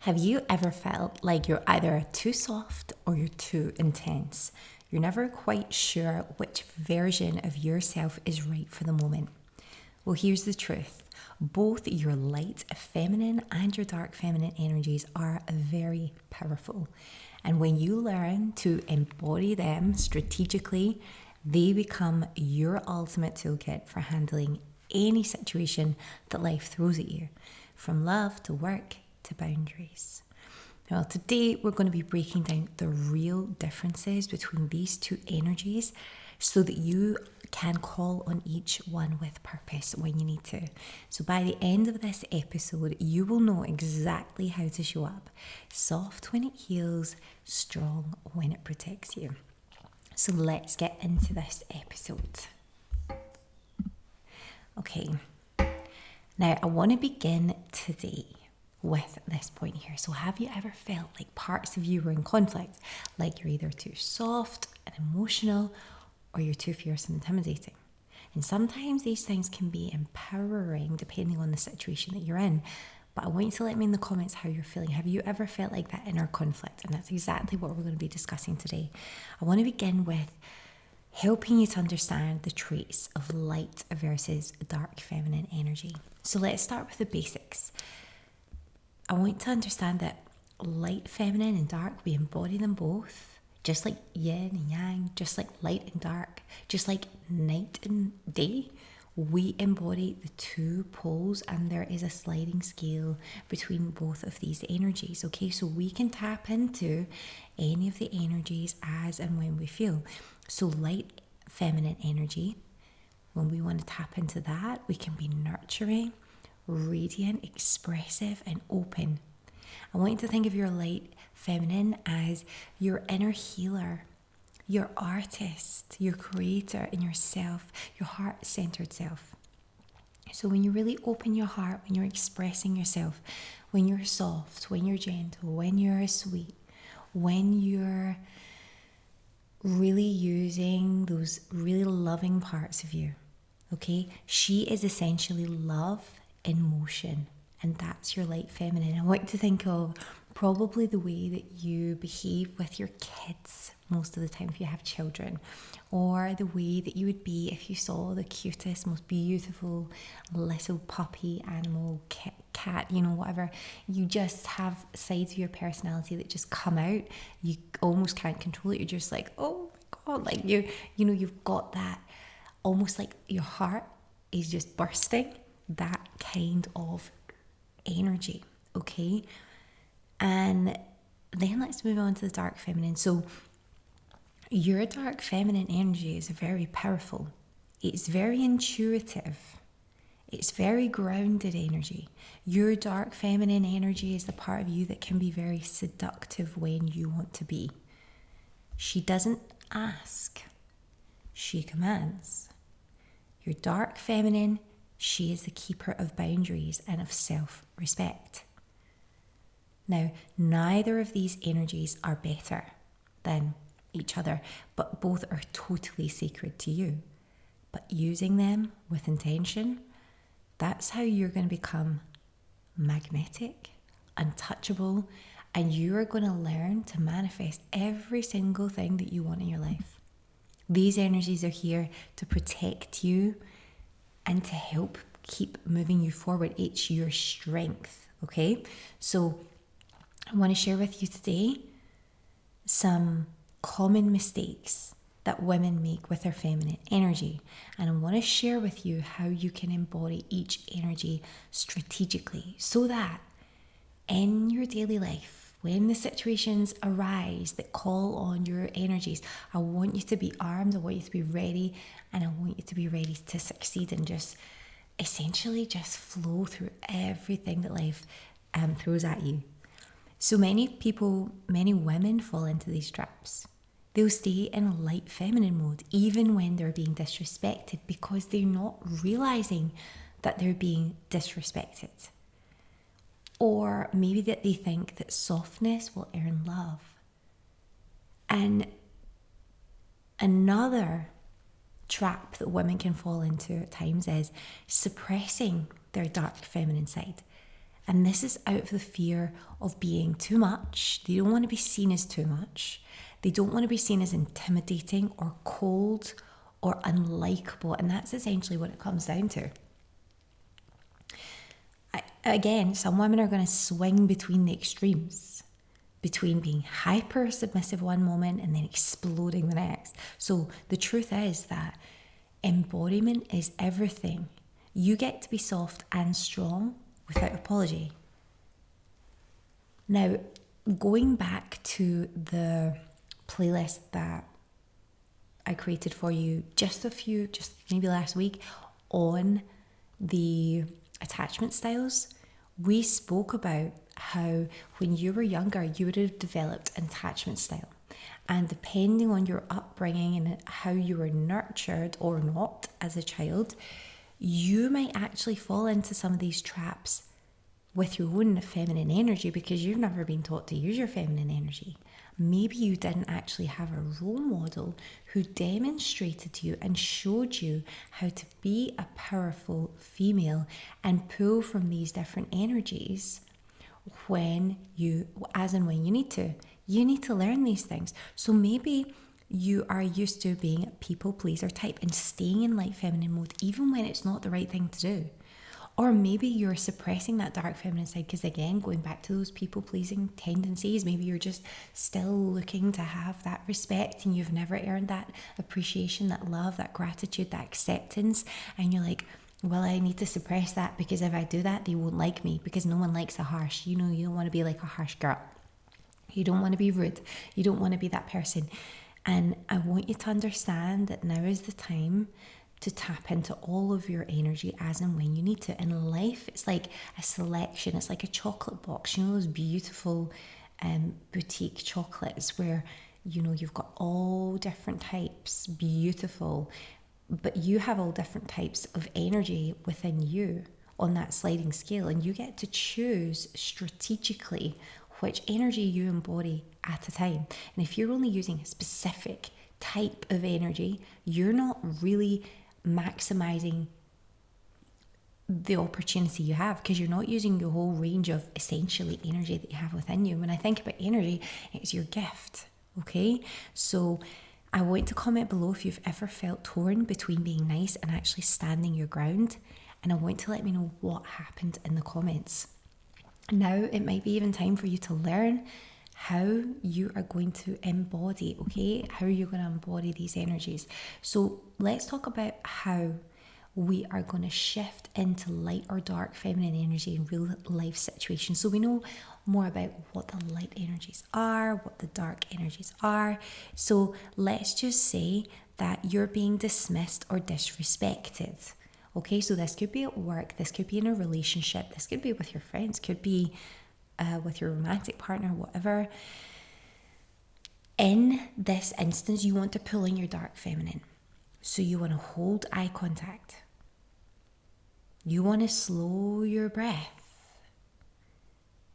Have you ever felt like you're either too soft or you're too intense? You're never quite sure which version of yourself is right for the moment. Well, here's the truth. Both your light feminine and your dark feminine energies are very powerful. And when you learn to embody them strategically, they become your ultimate toolkit for handling any situation that life throws at you, from love to work to boundaries. Well, today we're going to be breaking down the real differences between these two energies so that you can call on each one with purpose when you need to. So by the end of this episode, you will know exactly how to show up. Soft when it heals, strong when it protects you. So let's get into this episode. Okay, now I want to begin today with this point here. So have you ever felt like parts of you were in conflict? Like you're either too soft and emotional or you're too fierce and intimidating? And sometimes these things can be empowering depending on the situation that you're in. But I want you to let me in the comments how you're feeling. Have you ever felt like that inner conflict? And that's exactly what we're going to be discussing today. I want to begin with helping you to understand the traits of light versus dark feminine energy. So let's start with the basics. I want to understand that light feminine and dark, we embody them both, just like yin and yang, just like light and dark, just like night and day. We embody the two poles, and there is a sliding scale between both of these energies. Okay, so we can tap into any of the energies as and when we feel. So light feminine energy, when we want to tap into that, we can be nurturing, radiant, expressive, and open. I want you to think of your light feminine as your inner healer, your artist, your creator in yourself, your heart-centered self. So when you really open your heart, when you're expressing yourself, when you're soft, when you're gentle, when you're sweet, when you're really using those really loving parts of you, okay? She is essentially love in motion, and that's your light feminine. I want you to think of probably the way that you behave with your kids most of the time if you have children, or the way that you would be if you saw the cutest, most beautiful little puppy, animal, cat, whatever. You just have sides of your personality that just come out. You almost can't control it. You're just like, oh my God, like you've got that, almost like your heart is just bursting, that kind of energy, okay? And then let's move on to the dark feminine. So your dark feminine energy is very powerful. It's very intuitive. It's very grounded energy. Your dark feminine energy is the part of you that can be very seductive when you want to be. She doesn't ask, she commands. Your dark feminine, she is the keeper of boundaries and of self-respect. Now, neither of these energies are better than each other, but both are totally sacred to you. But using them with intention, that's how you're going to become magnetic, untouchable, and you are going to learn to manifest every single thing that you want in your life. These energies are here to protect you and to help keep moving you forward. It's your strength, okay? So I want to share with you today some common mistakes that women make with their feminine energy. And I want to share with you how you can embody each energy strategically so that in your daily life, when the situations arise that call on your energies, I want you to be armed, I want you to be ready, and I want you to be ready to succeed and just essentially just flow through everything that life throws at you. So many women fall into these traps. They'll stay in a light feminine mode even when they're being disrespected because they're not realizing that they're being disrespected. Or maybe that they think that softness will earn love. And another trap that women can fall into at times is suppressing their dark feminine side. And this is out of the fear of being too much. They don't want to be seen as too much. They don't want to be seen as intimidating or cold or unlikable. And that's essentially what it comes down to. Again, some women are going to swing between the extremes, between being hyper submissive one moment and then exploding the next. So the truth is that embodiment is everything. You get to be soft and strong without apology. Now, going back to the playlist that I created for you just maybe last week on the attachment styles, we spoke about how when you were younger, you would have developed an attachment style. And depending on your upbringing and how you were nurtured or not as a child, you might actually fall into some of these traps with your own feminine energy because you've never been taught to use your feminine energy. Maybe you didn't actually have a role model who demonstrated to you and showed you how to be a powerful female and pull from these different energies when you need to. You need to learn these things. So maybe you are used to being a people pleaser type and staying in light feminine mode even when it's not the right thing to do. Or maybe you're suppressing that dark feminine side because, again, going back to those people pleasing tendencies, maybe you're just still looking to have that respect and you've never earned that appreciation, that love, that gratitude, that acceptance. And you're like, well, I need to suppress that because if I do that, they won't like me because no one likes a harsh. You don't want to be like a harsh girl. You don't want to be rude. You don't want to be that person. And I want you to understand that now is the time to tap into all of your energy as and when you need to. In life, it's like a selection. It's like a chocolate box. You know those beautiful boutique chocolates where, you've got all different types, beautiful, but you have all different types of energy within you on that sliding scale. And you get to choose strategically which energy you embody at a time. And if you're only using a specific type of energy, you're not really maximizing the opportunity you have because you're not using your whole range of essentially energy that you have within you. When I think about energy, it's your gift. Okay, so I want to comment below if you've ever felt torn between being nice and actually standing your ground, and I want to let me know what happened in the comments. Now it might be even time for you to learn how you are going to embody, okay? How you're going to embody these energies. So let's talk about how we are going to shift into light or dark feminine energy in real life situations. So we know more about what the light energies are, what the dark energies are. So let's just say that you're being dismissed or disrespected. Okay, so this could be at work, this could be in a relationship, this could be with your friends, could be with your romantic partner, whatever. In this instance, you want to pull in your dark feminine. So you want to hold eye contact. You want to slow your breath.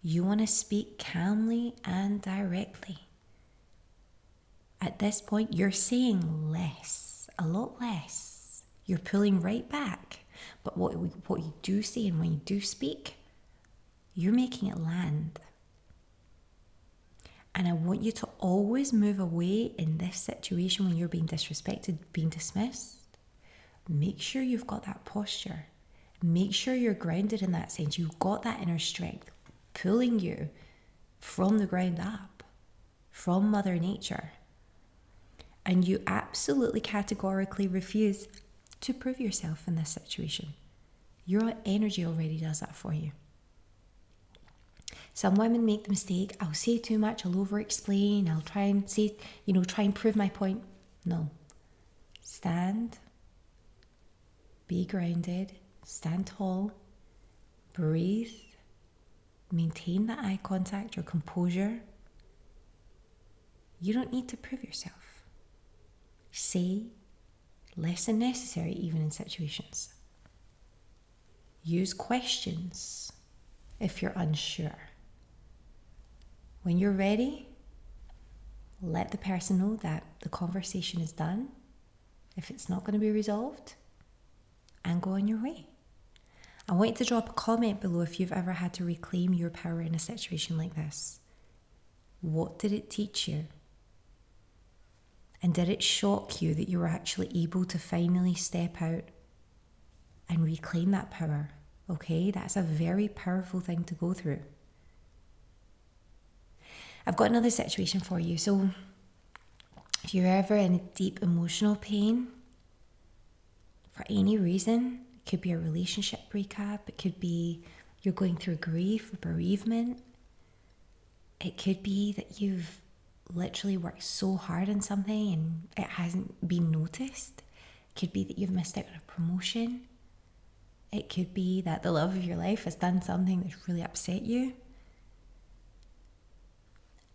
You want to speak calmly and directly. At this point, you're saying less, a lot less. You're pulling right back. But what you do say and when you do speak, you're making it land. And I want you to always move away in this situation when you're being disrespected, being dismissed. Make sure you've got that posture. Make sure you're grounded in that sense. You've got that inner strength pulling you from the ground up, from Mother Nature. And you absolutely categorically refuse to prove yourself in this situation. Your energy already does that for you. Some women make the mistake, I'll say too much, I'll over-explain, I'll try and say, try and prove my point. No. Stand, be grounded, stand tall, breathe, maintain that eye contact, your composure. You don't need to prove yourself. Say less than necessary, even in situations. Use questions if you're unsure. When you're ready, let the person know that the conversation is done, if it's not going to be resolved, and go on your way. I want you to drop a comment below if you've ever had to reclaim your power in a situation like this. What did it teach you? And did it shock you that you were actually able to finally step out and reclaim that power? Okay, that's a very powerful thing to go through. I've got another situation for you. So if you're ever in deep emotional pain for any reason, it could be a relationship breakup, it could be you're going through grief or bereavement, it could be that you've literally worked so hard on something and it hasn't been noticed. It could be that you've missed out on a promotion. It could be that the love of your life has done something that's really upset you.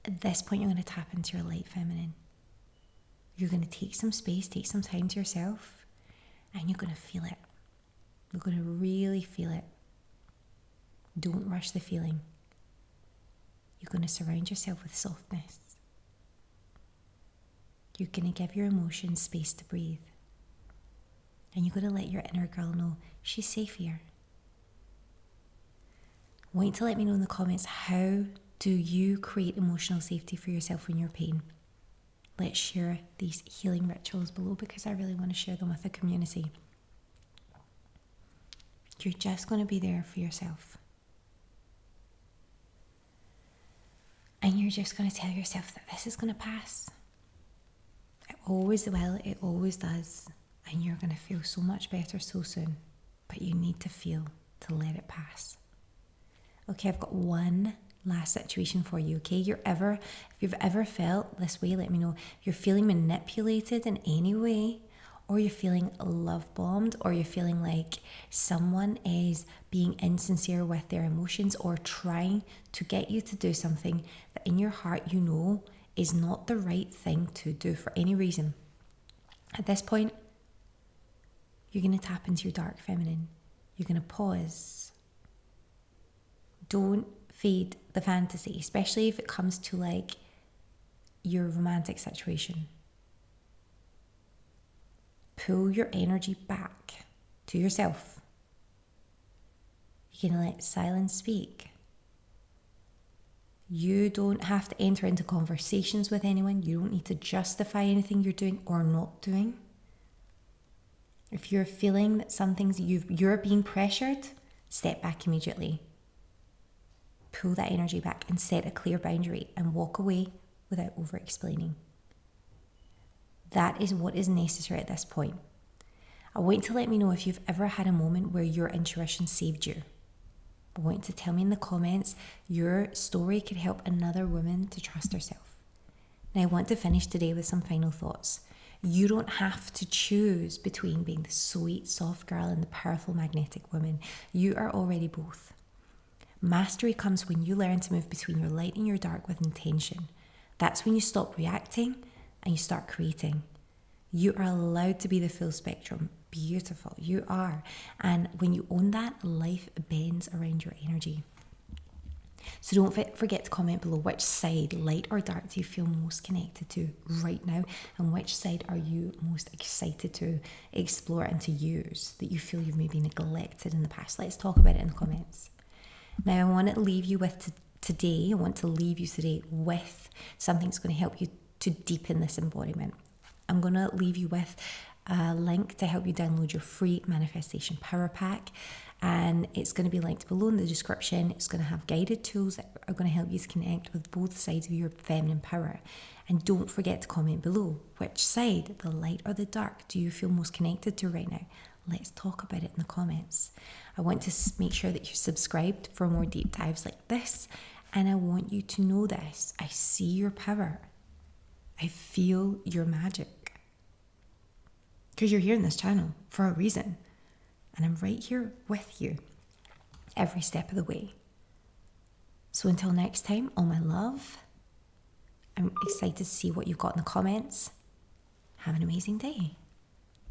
At this point, you're going to tap into your light feminine. You're going to take some space, take some time to yourself, and you're going to feel it. You're going to really feel it. Don't rush the feeling. You're going to surround yourself with softness. You're going to give your emotions space to breathe. And you're going to let your inner girl know she's safe here. I want you to let me know in the comments, how do you create emotional safety for yourself when you're in pain? Let's share these healing rituals below because I really want to share them with the community. You're just going to be there for yourself. And you're just going to tell yourself that this is going to pass. It always will, it always does. And you're going to feel so much better so soon. But you need to feel to let it pass. Okay, I've got one last situation for you, okay? If you've ever felt this way, let me know. If you're feeling manipulated in any way, or you're feeling love bombed, or you're feeling like someone is being insincere with their emotions or trying to get you to do something that in your heart you know is not the right thing to do for any reason. At this point, you're going to tap into your dark feminine. You're going to pause. Don't fade the fantasy, especially if it comes to like your romantic situation. Pull your energy back to yourself. You're going to let silence speak. You don't have to enter into conversations with anyone. You don't need to justify anything you're doing or not doing. If you're feeling that you're being pressured, step back immediately. Pull that energy back and set a clear boundary and walk away without over-explaining. That is what is necessary at this point. I want you to let me know if you've ever had a moment where your intuition saved you. I want you to tell me in the comments your story could help another woman to trust herself. Now I want to finish today with some final thoughts. You don't have to choose between being the sweet, soft girl and the powerful, magnetic woman. You are already both. Mastery comes when you learn to move between your light and your dark with intention. That's when you stop reacting and you start creating. You are allowed to be the full spectrum. Beautiful. You are. And when you own that, life bends around your energy. So don't forget to comment below which side, light or dark, do you feel most connected to right now, and which side are you most excited to explore and to use that you feel you've maybe neglected in the past. Let's talk about it in the comments. Now I want to leave you with today with something that's going to help you to deepen this embodiment. I'm going to leave you with a link to help you download your free manifestation power pack, and it's going to be linked below in the description. It's going to have guided tools that are going to help you to connect with both sides of your feminine power. And don't forget to comment below which side, the light or the dark, do you feel most connected to right now. Let's talk about it in the comments. I want to make sure that you're subscribed for more deep dives like this, and I want you to know this. I see your power. I feel your magic. Because you're here in this channel for a reason. And I'm right here with you every step of the way. So until next time, all my love. I'm excited to see what you've got in the comments. Have an amazing day.